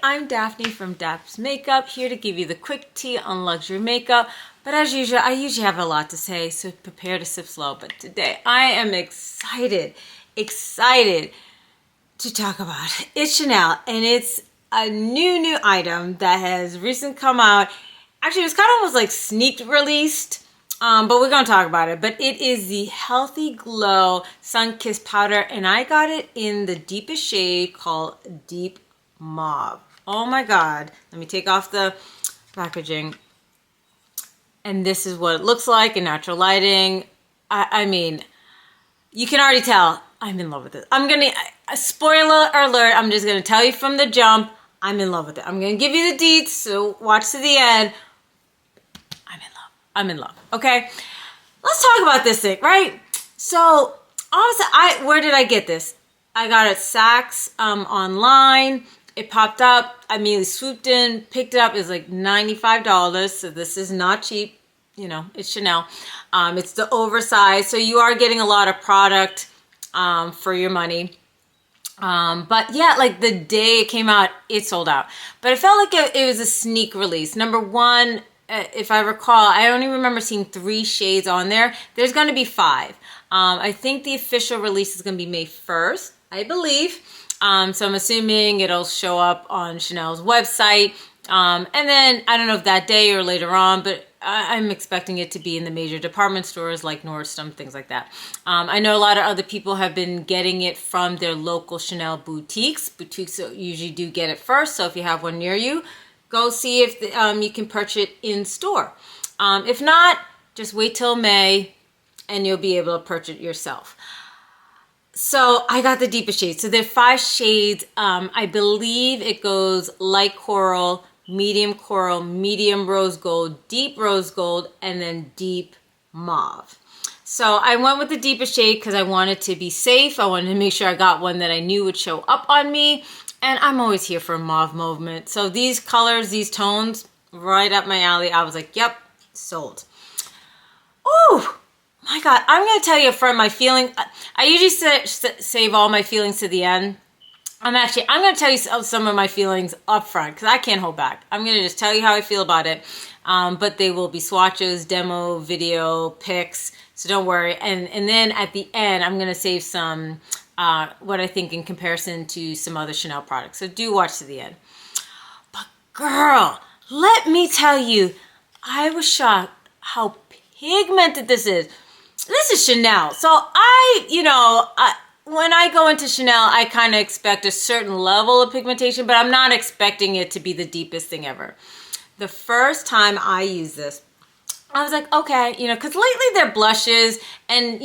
I'm Daphne from Daps Makeup, here to give you the quick tea on luxury makeup. But as usual, I usually have a lot to say, so prepare to sip slow. But today, I am excited to talk about it. It's Chanel, and it's a new item that has recently come out. Actually, it was kind of almost like sneak released, but we're going to talk about it. But it is the Healthy Glow Sun Kiss Powder, and I got it in the deepest shade called Deep Mauve. Oh my God. Let me take off the packaging. And this is what it looks like in natural lighting. I mean, you can already tell I'm in love with it. I'm going to, spoiler alert, I'm just going to tell you from the jump, I'm in love with it. I'm going to give you the deets, so watch to the end. I'm in love. Okay? Let's talk about this thing, right? So, honestly, where did I get this? I got it at Saks online. It popped up. I immediately swooped in, picked it up. It was like $95. So this is not cheap. You know, it's Chanel. It's the oversized. So you are getting a lot of product for your money. But yeah, like the day it came out, it sold out. But it felt like it was a sneak release. Number one, if I recall, I only remember seeing 3 shades on there. There's going to be 5. I think the official release is going to be May 1st, I believe. So I'm assuming it'll show up on Chanel's website. And then I don't know if that day or later on, but I'm expecting it to be in the major department stores like Nordstrom, things like that. I know a lot of other people have been getting it from their local Chanel boutiques. Boutiques usually do get it first. So if you have one near you, go see if you can purchase it in store. If not, just wait till May and you'll be able to purchase it yourself. So I got the deepest shades. So there are 5 shades. I believe it goes light coral, medium rose gold, deep rose gold, and then deep mauve. So I went with the deepest shade because I wanted to be safe. I wanted to make sure I got one that I knew would show up on me. And I'm always here for a mauve movement. So these colors, these tones, right up my alley. I was like, yep, sold. Ooh. My God, I'm going to tell you from my feeling. I usually save all my feelings to the end. I'm going to tell you some of my feelings up front because I can't hold back. I'm going to just tell you how I feel about it. But they will be swatches, demo, video, pics. So don't worry. And then at the end, I'm going to save some, what I think in comparison to some other Chanel products. So do watch to the end. But girl, let me tell you, I was shocked how pigmented this is. This is Chanel. So when I go into Chanel, I kind of expect a certain level of pigmentation, but I'm not expecting it to be the deepest thing ever. The first time I used this, I was like, okay, because lately they're blushes and,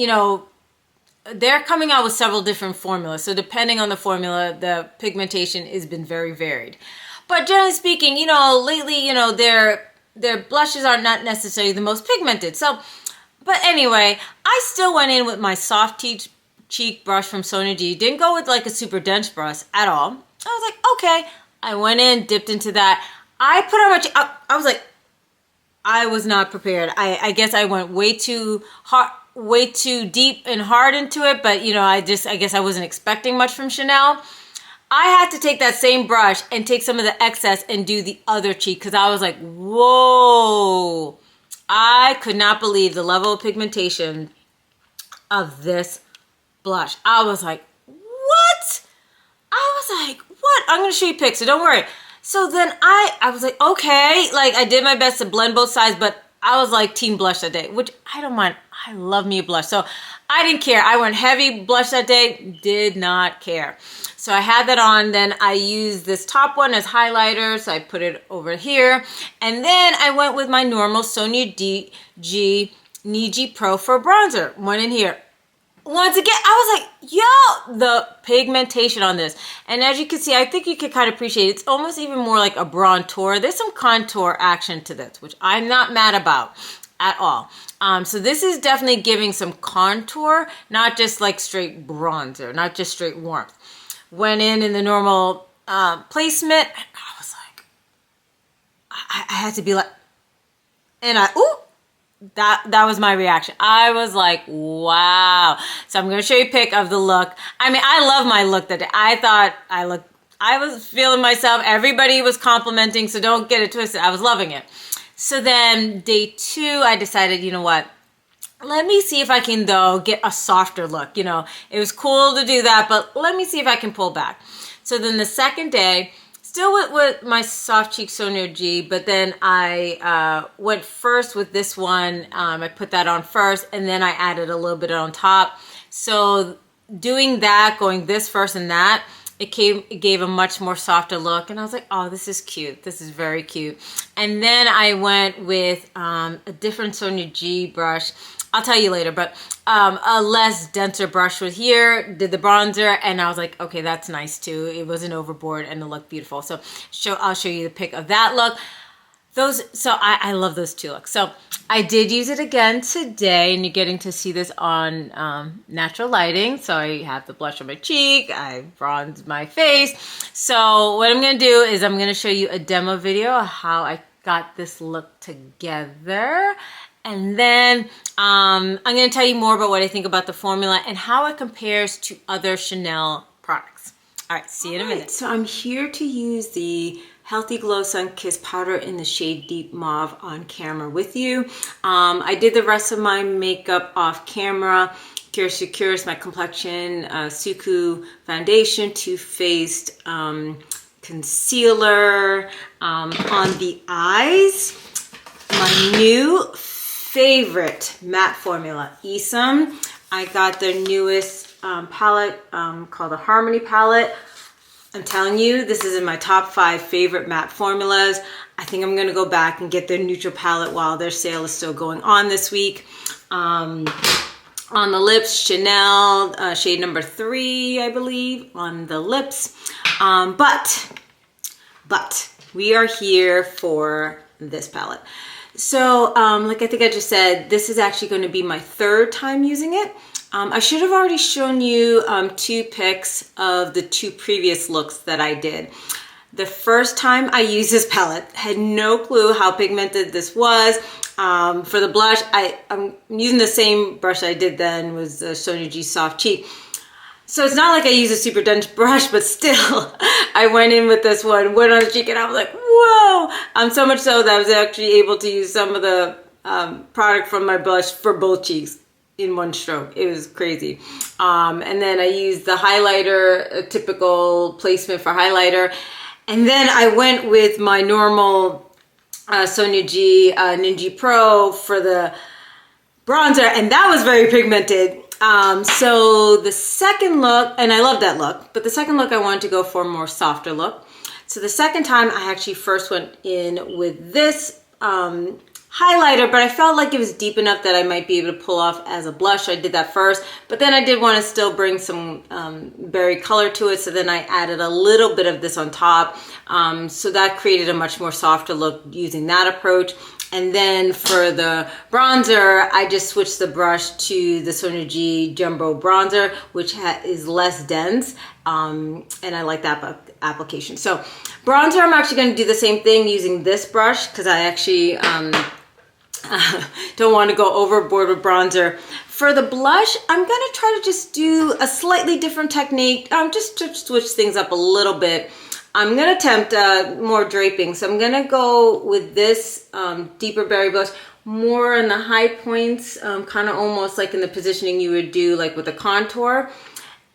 they're coming out with several different formulas. So depending on the formula, the pigmentation has been very varied. But generally speaking, lately, their blushes are not necessarily the most pigmented. But anyway, I still went in with my soft cheek brush from Sonia G. Didn't go with like a super dense brush at all. I was like, okay. I went in, dipped into that. I put on my cheek. I was like, I was not prepared. I guess I went way too hard, way too deep and hard into it. But I guess I wasn't expecting much from Chanel. I had to take that same brush and take some of the excess and do the other cheek because I was like, whoa. I could not believe the level of pigmentation of this blush. I was like, what? I was like, what? I'm going to show you pics, so don't worry. So then I was like, okay. Like, I did my best to blend both sides, but I was like team blush that day, which I don't mind. I love me a blush. So I didn't care. I went heavy blush that day. Did not care. So I had that on. Then I used this top one as highlighter. So I put it over here. And then I went with my normal Sonia G Niji Pro for bronzer. Went in here. Once again, I was like, yo, the pigmentation on this. And as you can see, I think you can kind of appreciate it. It's almost even more like a bronzer. There's some contour action to this, which I'm not mad about at all. So this is definitely giving some contour, not just like straight bronzer, not just straight warmth. Went in the normal placement, and I was like, I had to be like, and that was my reaction. I was like, wow. So I'm going to show you a pic of the look. I mean, I love my look that day. I thought I looked I was feeling myself. Everybody was complimenting, so don't get it twisted. I was loving it. So then day 2, I decided, you know what? Let me see if I can, though, get a softer look. You know, it was cool to do that, but let me see if I can pull back. So then the second day, still with my soft cheek Sonia G, but then I went first with this one. I put that on first, and then I added a little bit on top. So doing that, going this first and that, it gave a much more softer look, and I was like, oh, this is cute. This is very cute. And then I went with a different Sonia G brush. I'll tell you later, but a less denser brush with here, did the bronzer, and I was like, okay, that's nice too. It wasn't overboard and it looked beautiful. So I'll show you the pic of that look. I love those 2 looks. So I did use it again today, and you're getting to see this on natural lighting. So I have the blush on my cheek, I bronzed my face. So what I'm gonna do is I'm gonna show you a demo video of how I got this look together. And then I'm gonna tell you more about what I think about the formula and how it compares to other Chanel products. All right, see you in a minute. So I'm here to use the Healthy Glow Sun Kiss powder in the shade Deep Mauve on camera with you. I did the rest of my makeup off camera. Curious to Curious, my complexion, Suku foundation, Too Faced concealer on the eyes. My new favorite matte formula, Isom. I got their newest palette called the Harmony palette. I'm telling you, this is in my top 5 favorite matte formulas. I think I'm gonna go back and get their neutral palette while their sale is still going on this week. On the lips, Chanel, shade number 3, I believe, on the lips. But we are here for this palette. So, like I think I just said, this is actually gonna be my 3rd time using it. I should have already shown you 2 pics of the 2 previous looks that I did. The first time I used this palette, had no clue how pigmented this was. For the blush, I'm using the same brush I did then, was the Sonia G Soft Cheek. So it's not like I use a super dense brush, but still, I went in with this one, went on the cheek, and I was like, whoa! So much so that I was actually able to use some of the product from my blush for both cheeks in one stroke. It was crazy. And then I used the highlighter, a typical placement for highlighter. And then I went with my normal Sonia G Ninja Pro for the bronzer, and that was very pigmented. So the second look, and I love that look, but the second look I wanted to go for a more softer look. So the second time I actually first went in with this highlighter, but I felt like it was deep enough that I might be able to pull off as a blush. So I did that first, but then I did want to still bring some berry color to it. So then I added a little bit of this on top. So that created a much more softer look using that approach. And then for the bronzer, I just switched the brush to the Sonia G Jumbo Bronzer, which is less dense. And I like that application. So bronzer, I'm actually going to do the same thing using this brush because I actually don't want to go overboard with bronzer. For the blush, I'm going to try to just do a slightly different technique, just to switch things up a little bit. I'm going to attempt more draping. So I'm going to go with this deeper berry blush, more in the high points, kind of almost like in the positioning you would do like with a contour.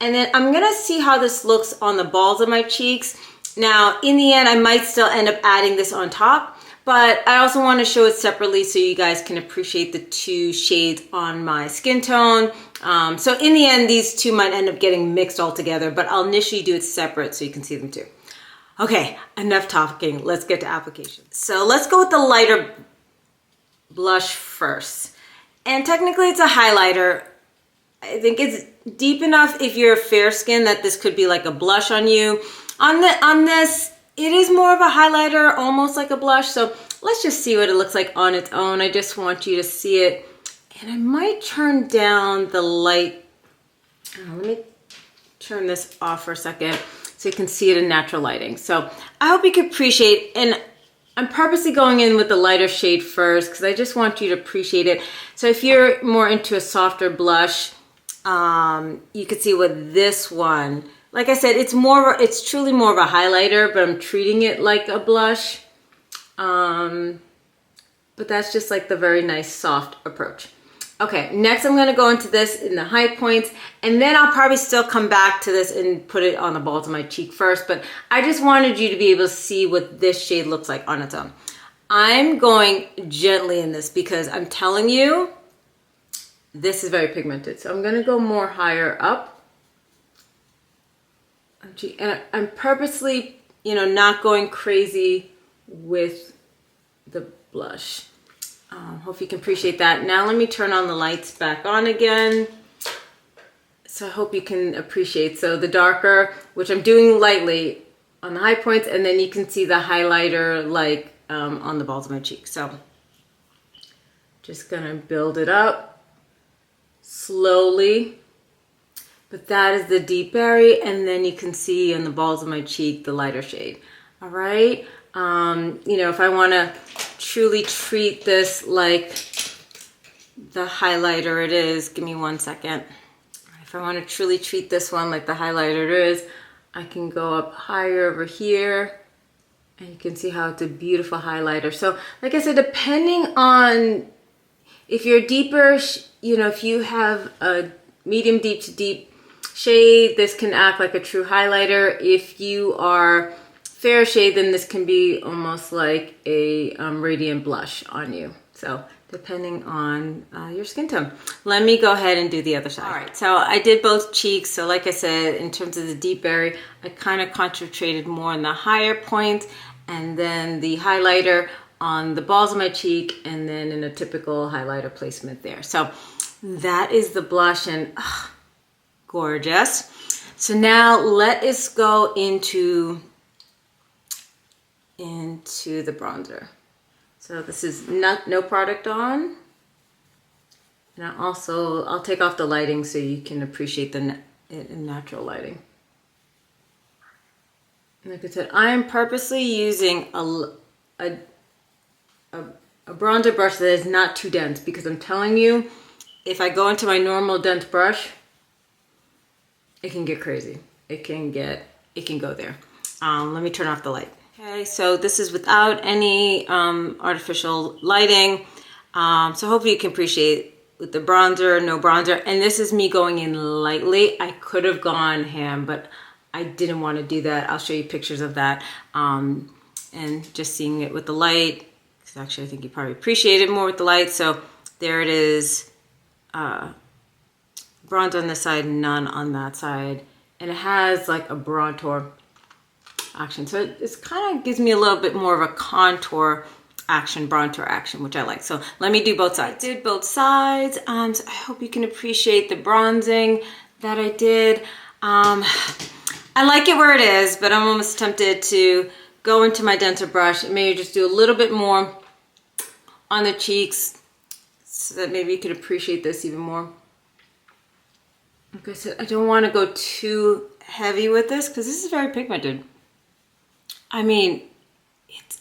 And then I'm going to see how this looks on the balls of my cheeks. Now, in the end, I might still end up adding this on top, but I also want to show it separately so you guys can appreciate the 2 shades on my skin tone. So in the end, these 2 might end up getting mixed all together, but I'll initially do it separate so you can see them too. Okay, enough talking. Let's get to application. So let's go with the lighter blush first. And technically it's a highlighter. I think it's deep enough if you're fair skin that this could be like a blush on you. On this, it is more of a highlighter, almost like a blush. So let's just see what it looks like on its own. I just want you to see it. And I might turn down the light. Let me turn this off for a second so you can see it in natural lighting. So I hope you can appreciate, and I'm purposely going in with the lighter shade first because I just want you to appreciate it. So if you're more into a softer blush, you can see with this one, like I said, it's truly more of a highlighter, but I'm treating it like a blush. But that's just like the very nice soft approach. Okay, next I'm gonna go into this in the high points, and then I'll probably still come back to this and put it on the balls of my cheek first, but I just wanted you to be able to see what this shade looks like on its own. I'm going gently in this because I'm telling you, this is very pigmented. So I'm gonna go more higher up. And I'm purposely, you know, not going crazy with the blush. Hope you can appreciate that. Now let me turn on the lights back on again. So I hope you can appreciate. So the darker, which I'm doing lightly on the high points, and then you can see the highlighter like on the balls of my cheek. So just gonna build it up slowly. But that is the deep berry, and then you can see on the balls of my cheek the lighter shade. All right. You know, if I want to truly treat this like the highlighter it is, give me 1 second. If I want to truly treat this one like the highlighter it is, I can go up higher over here, and you can see how it's a beautiful highlighter. So like I said, depending on if you're deeper, you know, if you have a medium deep to deep shade, this can act like a true highlighter. If you are fair shade, then this can be almost like a radiant blush on you. So depending on your skin tone. Let me go ahead and do the other side. All right, so I did both cheeks. So like I said, in terms of the deep berry, I kind of concentrated more on the higher points, and then the highlighter on the balls of my cheek, and then in a typical highlighter placement there. So that is the blush, and gorgeous. So now let us go into the bronzer. So this is no product on, and I'll take off the lighting so you can appreciate the natural lighting. Like I said, I am purposely using a bronzer brush that is not too dense, because I'm telling you, if I go into my normal dense brush, it can get crazy. It can go there. Let me turn off the light. Okay, so this is without any artificial lighting. So hopefully you can appreciate with the bronzer, no bronzer. And this is me going in lightly. I could have gone ham, but I didn't want to do that. I'll show you pictures of that. And just seeing it with the light, because actually I think you probably appreciate it more with the light. So there it is. Bronzer on this side, none on that side. And it has like a bronzer action. So it's kind of gives me a little bit more of a contour action, bronzer action, which I like. So let me do both sides. I did both sides. So I hope you can appreciate the bronzing that I did. I like it where it is, but I'm almost tempted to go into my denser brush and maybe just do a little bit more on the cheeks so that maybe you could appreciate this even more. Like I said, I don't want to go too heavy with this because this is very pigmented. I mean,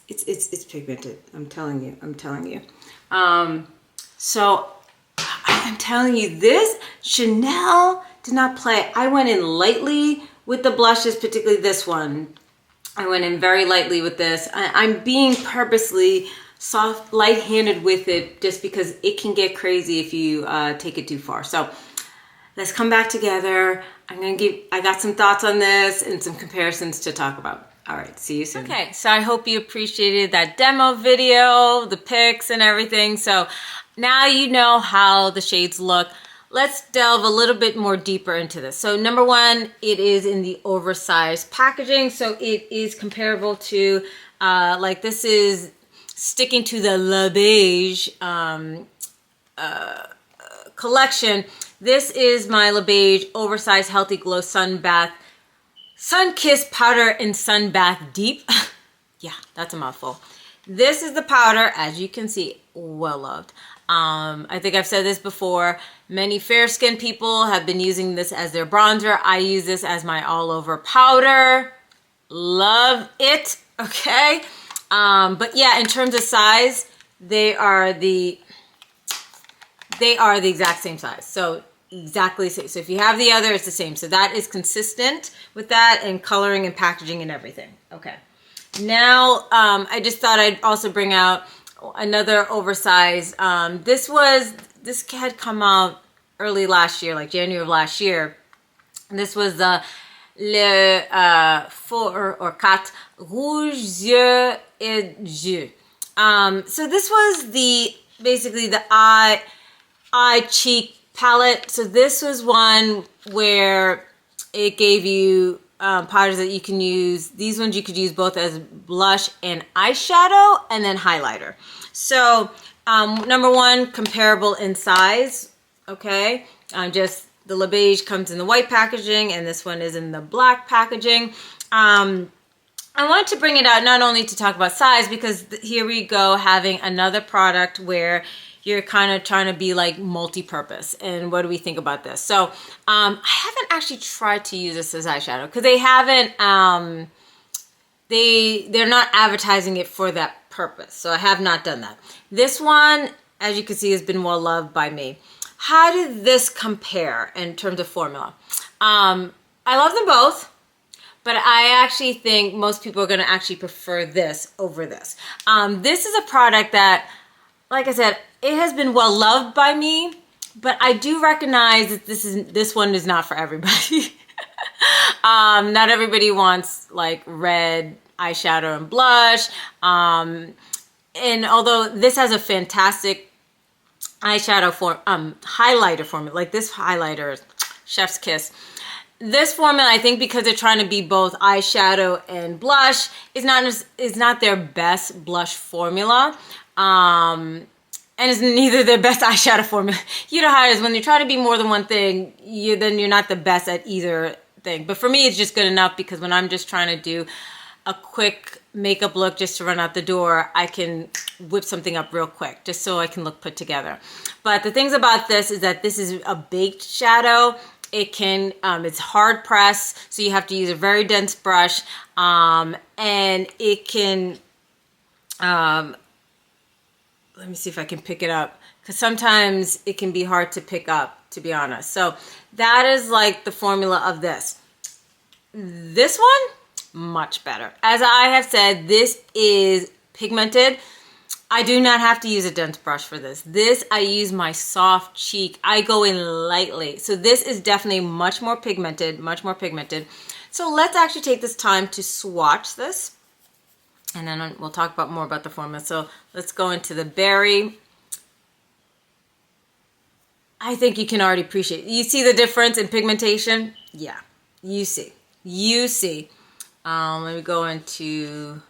it's pigmented. I'm telling you. So I'm telling you, this Chanel did not play. I went in lightly with the blushes, particularly this one. I went in very lightly with this. I'm being purposely soft, light-handed with it just because it can get crazy if you take it too far. So let's come back together. I got some thoughts on this and some comparisons to talk about. All right, see you soon. Okay, so I hope you appreciated that demo video, the pics and everything. So now you know how the shades look. Let's delve a little bit more deeper into this. So number one, it is in the oversized packaging. So it is comparable to, like this is sticking to the Le Beige collection. This is my Le Beige Oversized Healthy Glow Sun Bath Sun Kiss Powder and Sun Bath Deep. Yeah, that's a mouthful. This is the powder, as you can see, well loved. I think I've said this before. Many fair-skinned people have been using this as their bronzer. I use this as my all-over powder. Love it, okay? But yeah, in terms of size, they are the exact same size. So exactly the same. So if you have the other, it's the same. So that is consistent with that, and coloring and packaging and everything. Okay. Now, I just thought I'd also bring out another oversized. This had come out early last year, like January of last year. This was the Le Four or Quatre Rouge Yeux et Yeux. So this was basically the eye cheek palette. So this was one where it gave you powders that you can use. These ones you could use both as blush and eyeshadow, and then highlighter. So number one, comparable in size. Okay, just the Le Beige comes in the white packaging, and this one is in the black packaging. I wanted to bring it out not only to talk about size, because here we go having another product where you're kind of trying to be like multi-purpose. And what do we think about this? So I haven't actually tried to use this as eyeshadow, because they haven't, they're not advertising it for that purpose. So I have not done that. This one, as you can see, has been well loved by me. How did this compare in terms of formula? I love them both, but I actually think most people are going to actually prefer this over this. This is a product that, like I said, it has been well loved by me, but I do recognize that this one is not for everybody. Not everybody wants like red eyeshadow and blush. And although this has a fantastic eyeshadow highlighter formula, like this highlighter is chef's kiss. This formula, I think, because they're trying to be both eyeshadow and blush, is not their best blush formula. And it's neither their best eyeshadow formula. You know how it is when you're trying to be more than one thing, then you're not the best at either thing. But for me, it's just good enough, because when I'm just trying to do a quick makeup look just to run out the door, I can whip something up real quick just so I can look put together. But the things about this is that this is a baked shadow. It can, it's hard press, so you have to use a very dense brush, and it can, let me see if I can pick it up, because sometimes it can be hard to pick up, to be honest. So that is like the formula of this. This one, much better. As I have said, this is pigmented. I do not have to use a dense brush for this. This, I use my soft cheek. I go in lightly. So this is definitely much more pigmented, much more pigmented. So let's actually take this time to swatch this, and then we'll talk about more about the formula. So let's go into the berry. I think you can already appreciate. You see the difference in pigmentation? Yeah, you see. You see. Let me go into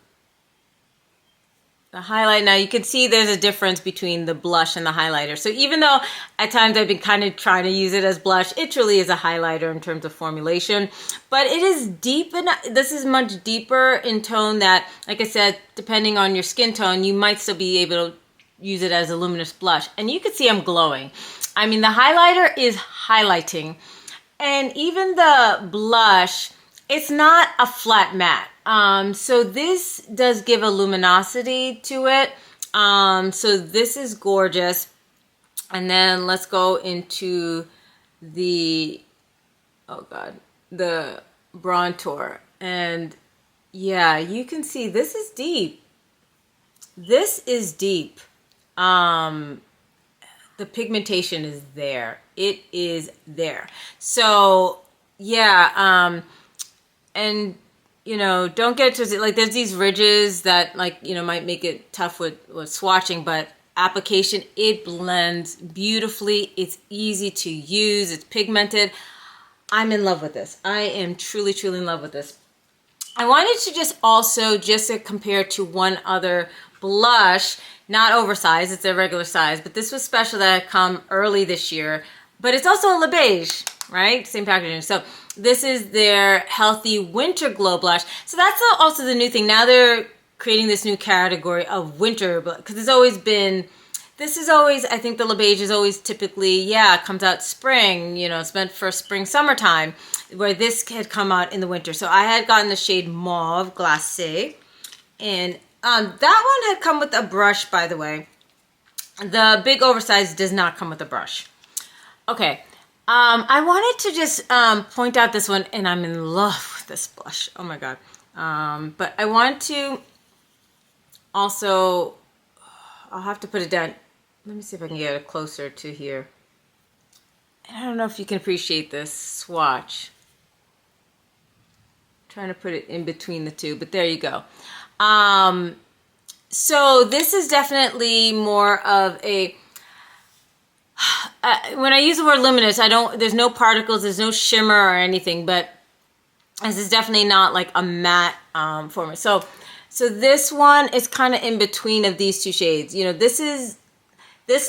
the highlight. Now you can see there's a difference between the blush and the highlighter. So even though at times I've been kind of trying to use it as blush, it truly is a highlighter in terms of formulation. But it is deep, and this is much deeper in tone that, like I said, depending on your skin tone, you might still be able to use it as a luminous blush. And you can see I'm glowing. I mean, the highlighter is highlighting. And even the blush, it's not a flat matte. So this does give a luminosity to it. So this is gorgeous. And then let's go into the, oh God, the bronzer. And yeah, you can see this is deep. This is deep. The pigmentation is there. It is there. So yeah, and you know, don't get to like, there's these ridges that, like, you know, might make it tough with swatching, but application, it blends beautifully. It's easy to use. It's pigmented. I'm in love with this. I am truly, truly in love with this. I wanted to just also just compare to one other blush, not oversized, it's a regular size, but this was special that had come early this year, but it's also a Le Beige, right? Same packaging. So this is their Healthy Winter Glow Blush. So that's also the new thing. Now they're creating this new category of winter, because it's always been, this is always, I think the Le Beige is always typically, yeah, it comes out spring, you know, it's meant for spring, summertime, where this had come out in the winter. So I had gotten the shade Mauve Glacé, and that one had come with a brush, by the way. The big oversized does not come with a brush. Okay. I wanted to just point out this one, and I'm in love with this blush. Oh my God. But I want to also, I'll have to put it down. Let me see if I can get it closer to here. And I don't know if you can appreciate this swatch. I'm trying to put it in between the two, but there you go. So this is definitely more of a, when I use the word luminous, there's no particles, there's no shimmer or anything, but this is definitely not like a matte formula. So this one is kind of in between of these two shades. You know, this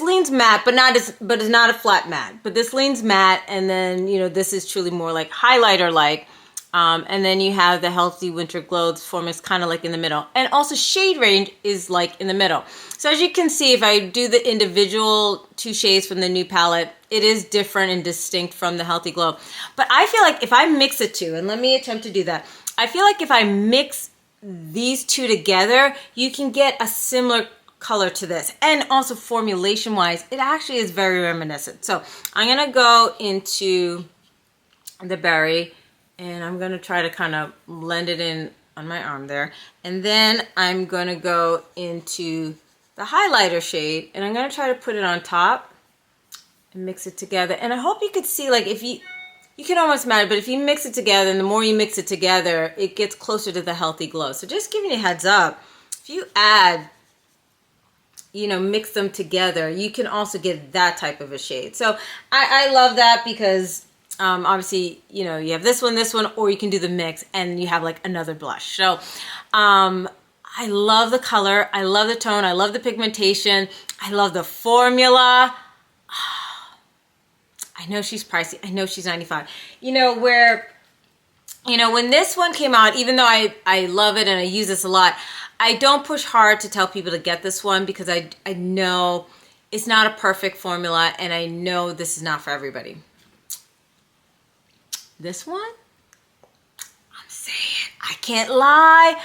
leans matte, but it's not a flat matte. But this leans matte, and then, you know, this is truly more like highlighter-like. And then you have the Healthy Winter Glow formula is kind of like in the middle. And also shade range is like in the middle. So as you can see, if I do the individual two shades from the new palette, it is different and distinct from the Healthy Glow. But I feel like if I mix the two, and let me attempt to do that, I feel like if I mix these two together, you can get a similar color to this. And also formulation wise, it actually is very reminiscent. So I'm going to go into the berry, and I'm going to try to kind of blend it in on my arm there. And then I'm going to go into the highlighter shade, and I'm going to try to put it on top and mix it together. And I hope you could see, like, if you can almost imagine, but if you mix it together, and the more you mix it together, it gets closer to the Healthy Glow. So just giving you a heads up, if you add, you know, mix them together, you can also get that type of a shade. So I love that because obviously, you know, you have this one, or you can do the mix and you have like another blush. So I love the color. I love the tone. I love the pigmentation. I love the formula. I know she's pricey. I know she's $95. You know, when this one came out, even though I love it and I use this a lot, I don't push hard to tell people to get this one because I know it's not a perfect formula, and I know this is not for everybody. This one, I'm saying, I can't lie.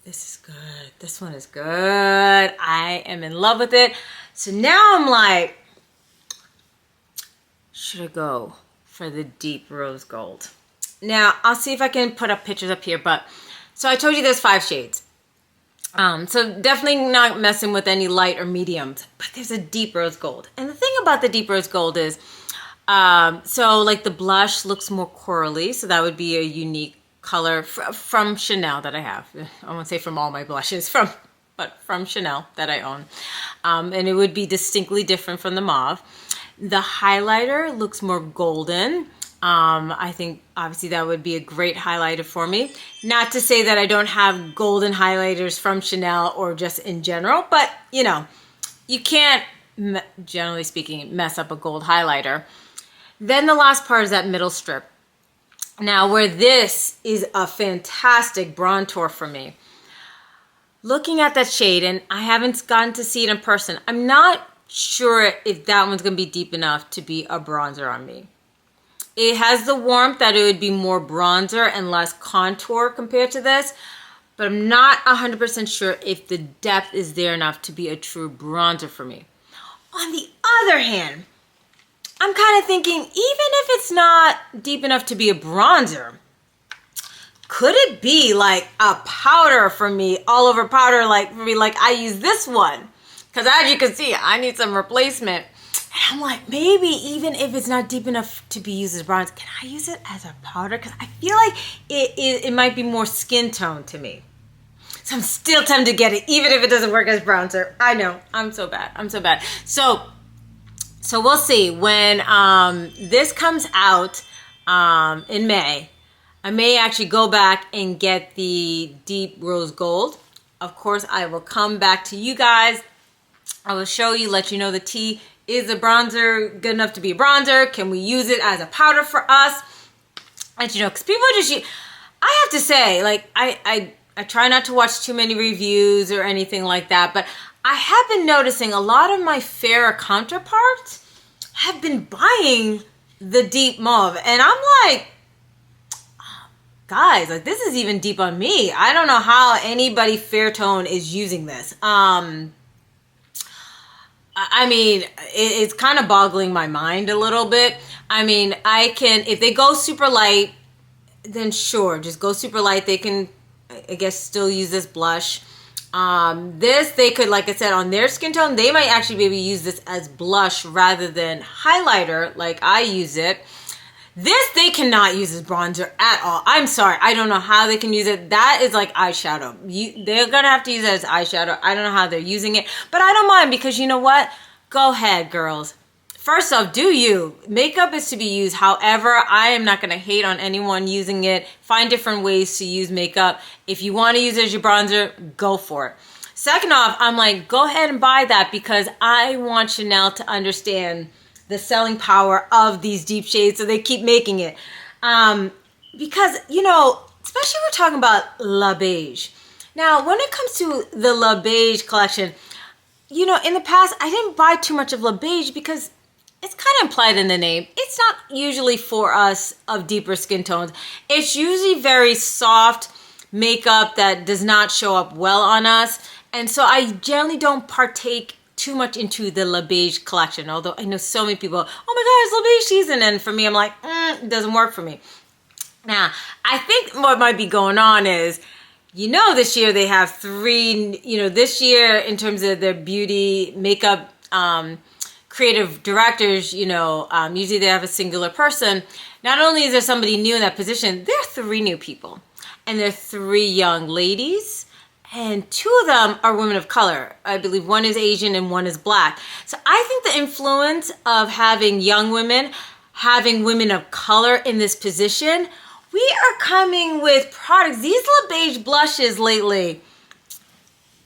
This is good. This one is good. I am in love with it. So now I'm like, should I go for the deep rose gold? Now, I'll see if I can put up pictures up here, but so I told you there's 5 shades. So definitely not messing with any light or mediums, but there's a deep rose gold. And the thing about the deep rose gold is, so like the blush looks more corally, so that would be a unique color from Chanel that I have. I won't say from all my blushes, but from Chanel that I own. And it would be distinctly different from the mauve. The highlighter looks more golden. I think obviously that would be a great highlighter for me. Not to say that I don't have golden highlighters from Chanel or just in general, but you know, you can't, generally speaking, mess up a gold highlighter. Then the last part is that middle strip. Now, where this is a fantastic bronzer for me. Looking at that shade, and I haven't gotten to see it in person, I'm not sure if that one's going to be deep enough to be a bronzer on me. It has the warmth that it would be more bronzer and less contour compared to this, but I'm not 100% sure if the depth is there enough to be a true bronzer for me. On the other hand, I'm kind of thinking, even if it's not deep enough to be a bronzer, could it be like a powder for me, all over powder, like for me, like I use this one? Because as you can see, I need some replacement. And I'm like, maybe even if it's not deep enough to be used as bronzer, can I use it as a powder? Because I feel like it might be more skin tone to me. So I'm still tempted to get it, even if it doesn't work as bronzer. I know, I'm so bad. I'm so bad. So we'll see when this comes out in May. I may actually go back and get the deep rose gold. Of course, I will come back to you guys. I will show you, let you know the tea. Is the bronzer good enough to be a bronzer? Can we use it as a powder for us? And you know, because people just, I have to say, like, I try not to watch too many reviews or anything like that, but I have been noticing a lot of my fairer counterparts have been buying the Deep Mauve. And I'm like, guys, like this is even deep on me. I don't know how anybody fair tone is using this. I mean, it's kind of boggling my mind a little bit. I mean, I can, if they go super light, then sure, just go super light. They can, I guess, still use this blush. This, they could, like I said, on their skin tone, they might actually maybe use this as blush rather than highlighter like I use it. This, they cannot use as bronzer at all. I'm sorry. I don't know how they can use it. That is like eyeshadow. They're going to have to use it as eyeshadow. I don't know how they're using it. But I don't mind because you know what? Go ahead, girls. First off, do you. Makeup is to be used. However, I am not going to hate on anyone using it. Find different ways to use makeup. If you want to use it as your bronzer, go for it. Second off, I'm like, go ahead and buy that because I want Chanel to understand the selling power of these deep shades, so they keep making it. Because, you know, especially we're talking about La Beige. Now, when it comes to the La Beige collection, you know, in the past, I didn't buy too much of La Beige because it's kind of implied in the name. It's not usually for us of deeper skin tones. It's usually very soft makeup that does not show up well on us. And so I generally don't partake too much into the La Beige collection, although I know so many people, oh my god, it's La Beige season, and for me, I'm like, it doesn't work for me. Now, I think what might be going on is, you know, this year they have three, you know, this year in terms of their beauty, makeup, creative directors, you know, usually they have a singular person. Not only is there somebody new in that position, there are three new people, and they're three young ladies. And two of them are women of color. I believe one is Asian and one is black. So I think the influence of having young women, having women of color in this position, we are coming with products. These La Beige blushes lately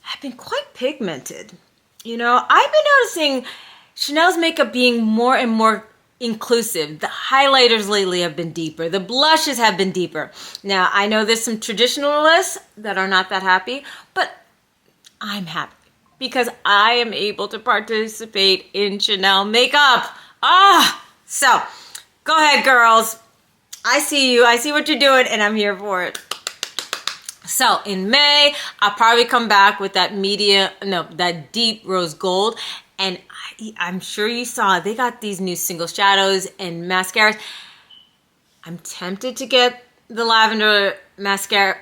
have been quite pigmented. You know, I've been noticing Chanel's makeup being more and more inclusive. The highlighters lately have been deeper. The blushes have been deeper. Now, I know there's some traditionalists that are not that happy, but I'm happy because I am able to participate in Chanel makeup. So go ahead, girls. I see you. I see what you're doing, and I'm here for it. So in May, I'll probably come back with that that deep rose gold. And I'm sure you saw, they got these new single shadows and mascaras. I'm tempted to get the lavender mascara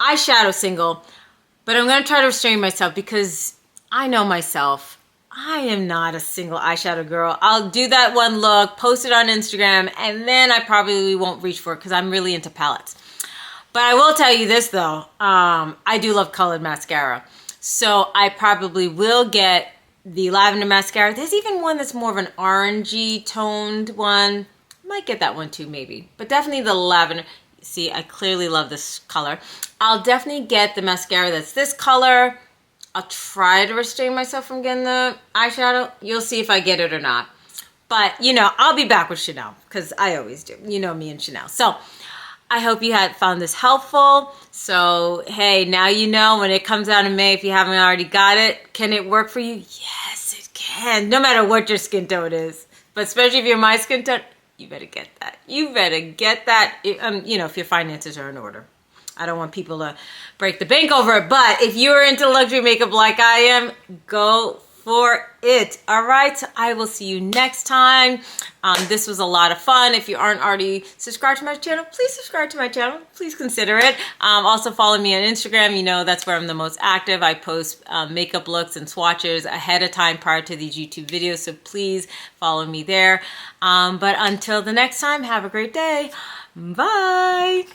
eyeshadow single, but I'm going to try to restrain myself because I know myself. I am not a single eyeshadow girl. I'll do that one look, post it on Instagram, and then I probably won't reach for it because I'm really into palettes. But I will tell you this though, I do love colored mascara. So I probably will get the lavender mascara. There's even one that's more of an orangey toned one. Might get that one too maybe. But definitely the lavender. See, I clearly love this color. I'll definitely get the mascara that's this color. I'll try to restrain myself from getting the eyeshadow. You'll see if I get it or not. But, you know, I'll be back with Chanel because I always do. You know me and Chanel. So I hope you had found this helpful. So, hey, now you know when it comes out in May, if you haven't already got it, can it work for you? Yes, it can. No matter what your skin tone is. But especially if you're my skin tone, you better get that. You better get that, you know, if your finances are in order. I don't want people to break the bank over it. But if you're into luxury makeup like I am, go for it. All right, so I will see you next time. This was a lot of fun. If you aren't already subscribed to my channel, please subscribe to my channel. Please consider it. Also follow me on Instagram. You know that's where I'm the most active. I post makeup looks and swatches ahead of time prior to these YouTube videos, so please follow me there. But until the next time, have a great day. Bye.